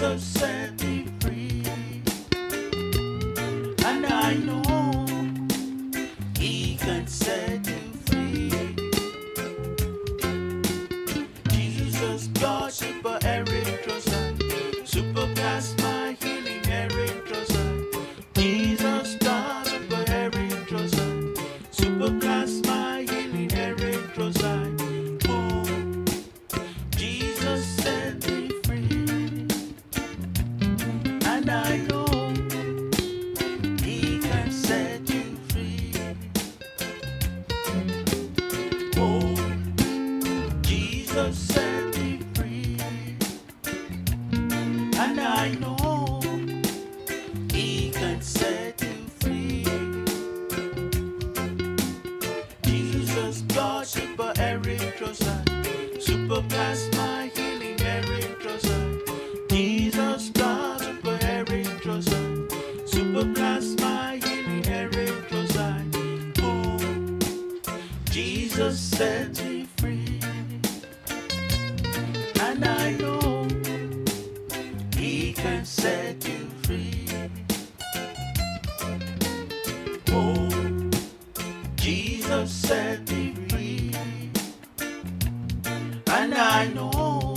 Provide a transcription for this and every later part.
Jesus set me free, and I know He can set you free. Jesus God, super erythrocyte, super plasma healing erythrocyte. Jesus God, super erythrocyte, super plasma healing erythrocyte. Oh, Jesus set me free, and I know He can set you free. Oh, Jesus set me free, and I know He can set you free. Jesus God, super erythrocyte, super plasma healing erythrocyte. Jesus God, super erythrocyte, super plasma healing erythrocyte. Oh, Jesus set me free, and I know He can set you free. Oh, Jesus set me free, and I know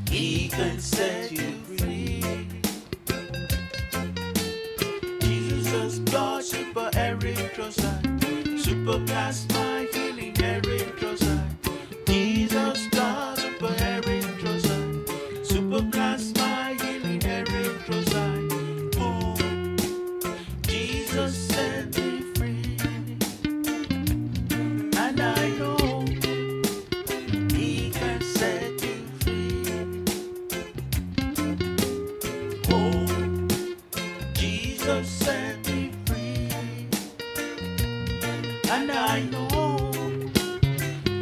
He can set you free. Jesus God, super erythrocyte, super plasma healing erythrocyte. Jesus God, super erythrocyte, super plasma healing erythrocyte. Oh, Jesus set me free, and I know He can set you free. Oh, Jesus set me free, and I know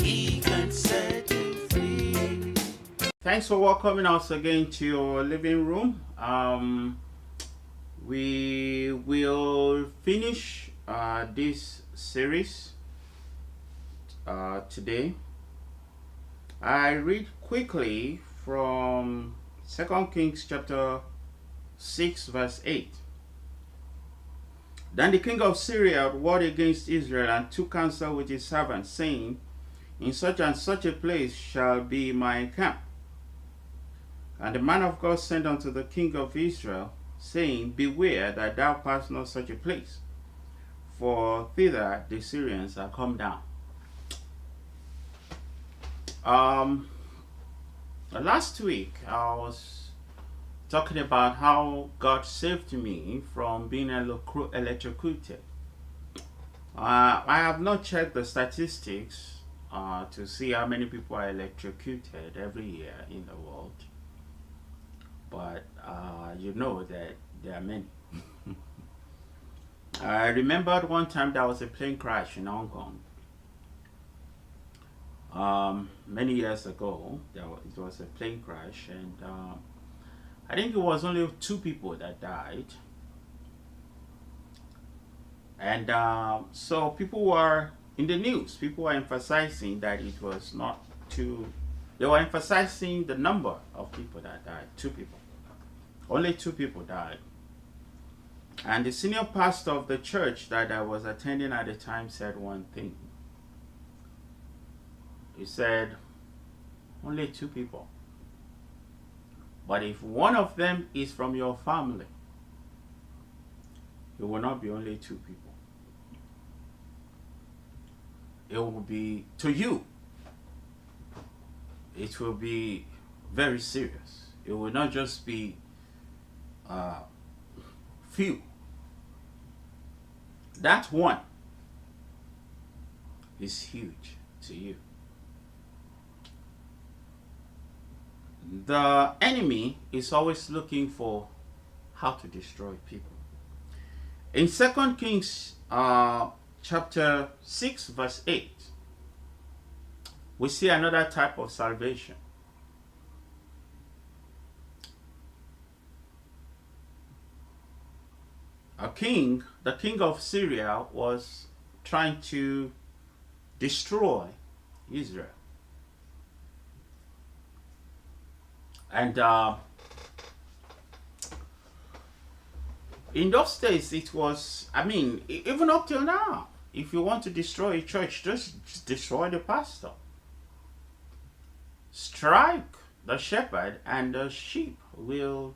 He can set you free. Thanks for welcoming us again to your living room. We will finish this series today. I read quickly from 2 Kings chapter 6 verse 8. Then the king of Syria warred against Israel and took counsel with his servants, saying, in such and such a place shall be my camp. And the man of God sent unto the king of Israel, saying, beware that thou pass not such a place, for thither the Syrians are come down. Last week I was talking about how God saved me from being electrocuted. I have not checked the statistics to see how many people are electrocuted every year in the world, but you know that there are many. I remembered one time there was a plane crash in Hong Kong. Many years ago, it was a plane crash, and I think it was only 2 people that died. And so people were in the news, people were emphasizing that it was not too, they were emphasizing the number of people that died. 2 people. Only 2 people died. And the senior pastor of the church that I was attending at the time said one thing. He said, only 2 people. But if one of them is from your family, it will not be only 2 people. It will be, to you, it will be very serious. It will not just be few. That one is huge to you. The enemy is always looking for how to destroy people. In 2 Kings chapter 6 verse 8, we see another type of salvation. A king, the king of Syria, was trying to destroy Israel. And In those days, it was, I mean, even up till now, if you want to destroy a church, just destroy the pastor. Strike the shepherd, and the sheep will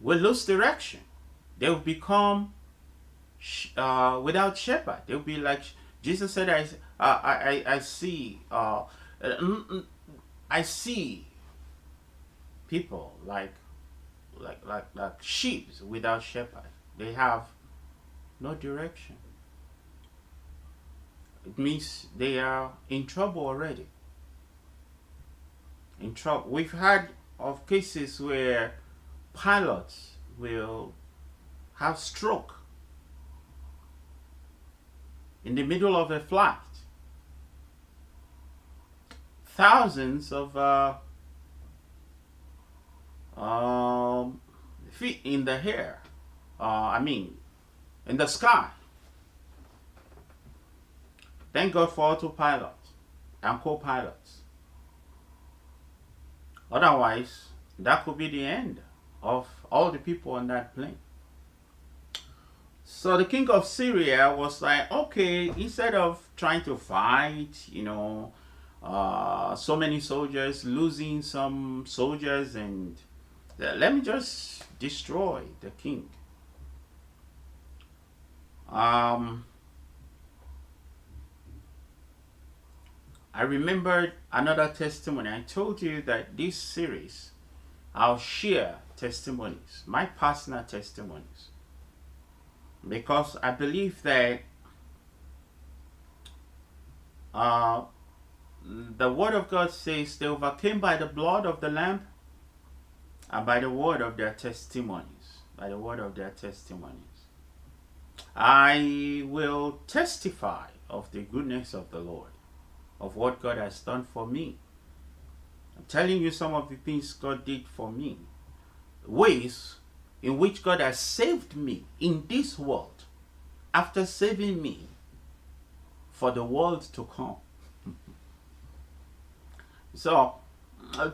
lose direction. They will become without shepherd. They'll be like Jesus said. I see. I see people like sheep without shepherd. They have no direction. It means they are in trouble already. In trouble. We've had of cases where pilots will have stroke in the middle of a flight. Thousands of feet in the air. In the sky. Thank God for autopilots and co-pilots. Otherwise, that could be the end of all the people on that plane. So the king of Syria was like, okay, instead of trying to fight, so many soldiers, losing some soldiers, and let me just destroy the king. I remembered another testimony. I told you that this series, I'll share testimonies, my personal testimonies, because I believe that the word of God says they overcame by the blood of the Lamb and by the word of their testimonies. By the word of their testimonies. I will testify of the goodness of the Lord, of what God has done for me. I'm telling you some of the things God did for me. Ways in which God has saved me in this world after saving me for the world to come. So,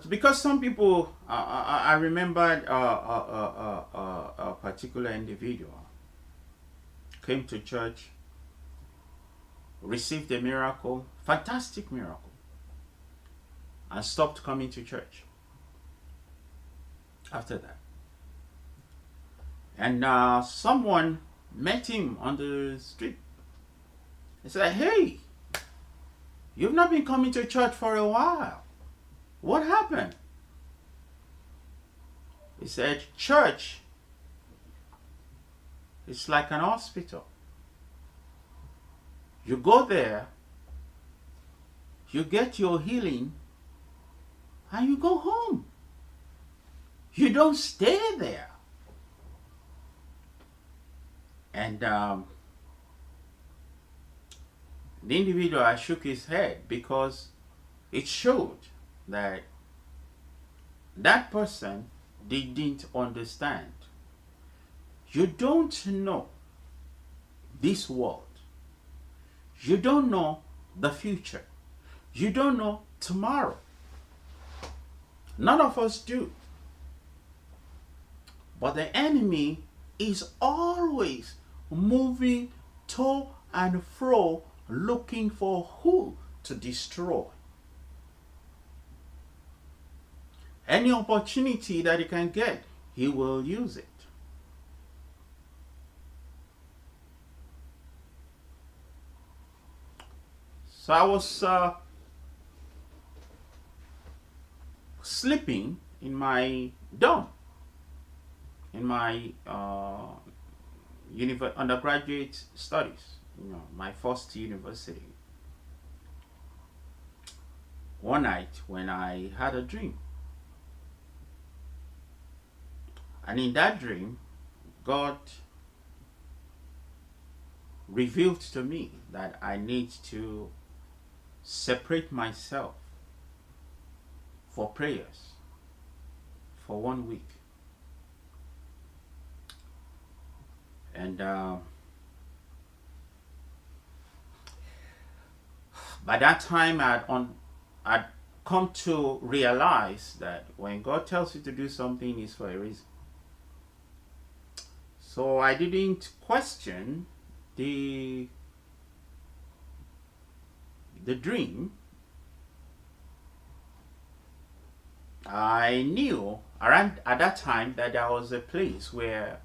because some people, I remembered a particular individual came to church, received a miracle, fantastic miracle, and stopped coming to church after that. And someone met him on the street. He said, "Hey, you've not been coming to church for a while. What happened?" He said, "Church is like an hospital. You go there, you get your healing, and you go home. You don't stay there." And the individual shook his head, because it showed that that person didn't understand. You don't know this world. You don't know the future. You don't know tomorrow. None of us do. But the enemy is always moving to and fro, looking for who to destroy. Any opportunity that he can get, he will use it. So I was sleeping in my dorm, in my undergraduate studies, my first university. One night when I had a dream. And in that dream, God revealed to me that I need to separate myself for prayers for 1 week. And by that time, I'd come to realize that when God tells you to do something, it's for a reason. So I didn't question the dream. I knew around at that time that there was a place where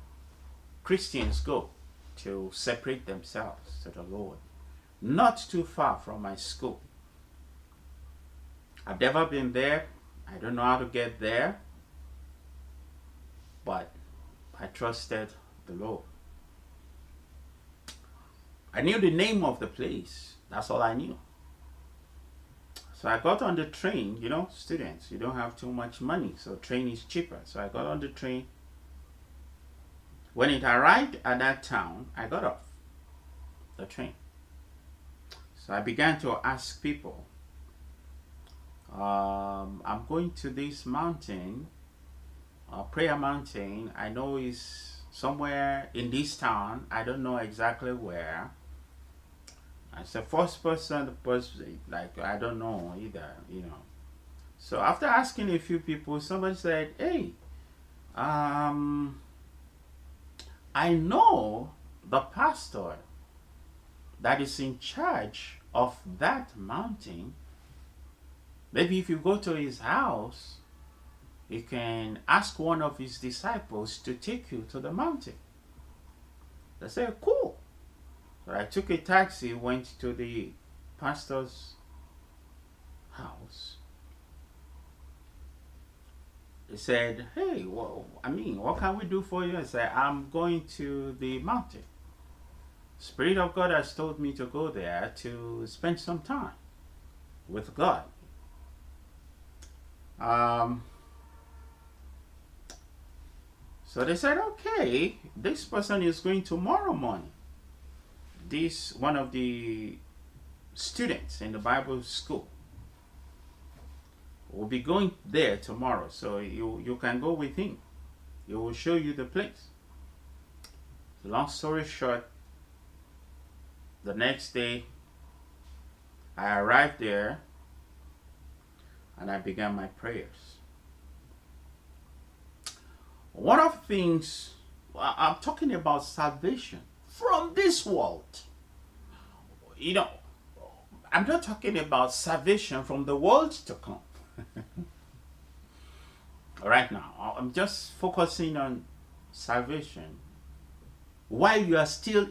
Christians go to separate themselves to the Lord, not too far from my school. I've never been there. I don't know how to get there, but I trusted the Lord. I knew the name of the place. That's all I knew. So I got on the train. You know, students, you don't have too much money, so train is cheaper. So I got on the train. When it arrived at that town, I got off the train. So I began to ask people, I'm going to this mountain, Prayer Mountain. I know it's somewhere in this town. I don't know exactly where. As the first person, like, I don't know either, you know. So after asking a few people, somebody said, hey, I know the pastor that is in charge of that mountain. Maybe if you go to his house, you can ask one of his disciples to take you to the mountain. They said, cool. So I took a taxi, went to the pastor's house. He said, hey, well, what can we do for you? I said, I'm going to the mountain. Spirit of God has told me to go there to spend some time with God. So they said, okay, this person is going tomorrow morning. This one of the students in the Bible school will be going there tomorrow, so you can go with him. He will show you the place. Long story short, the next day I arrived there and I began my prayers. One of the things, I'm talking about salvation from this world. You know, I'm not talking about salvation from the world to come. Right now, I'm just focusing on salvation while you are still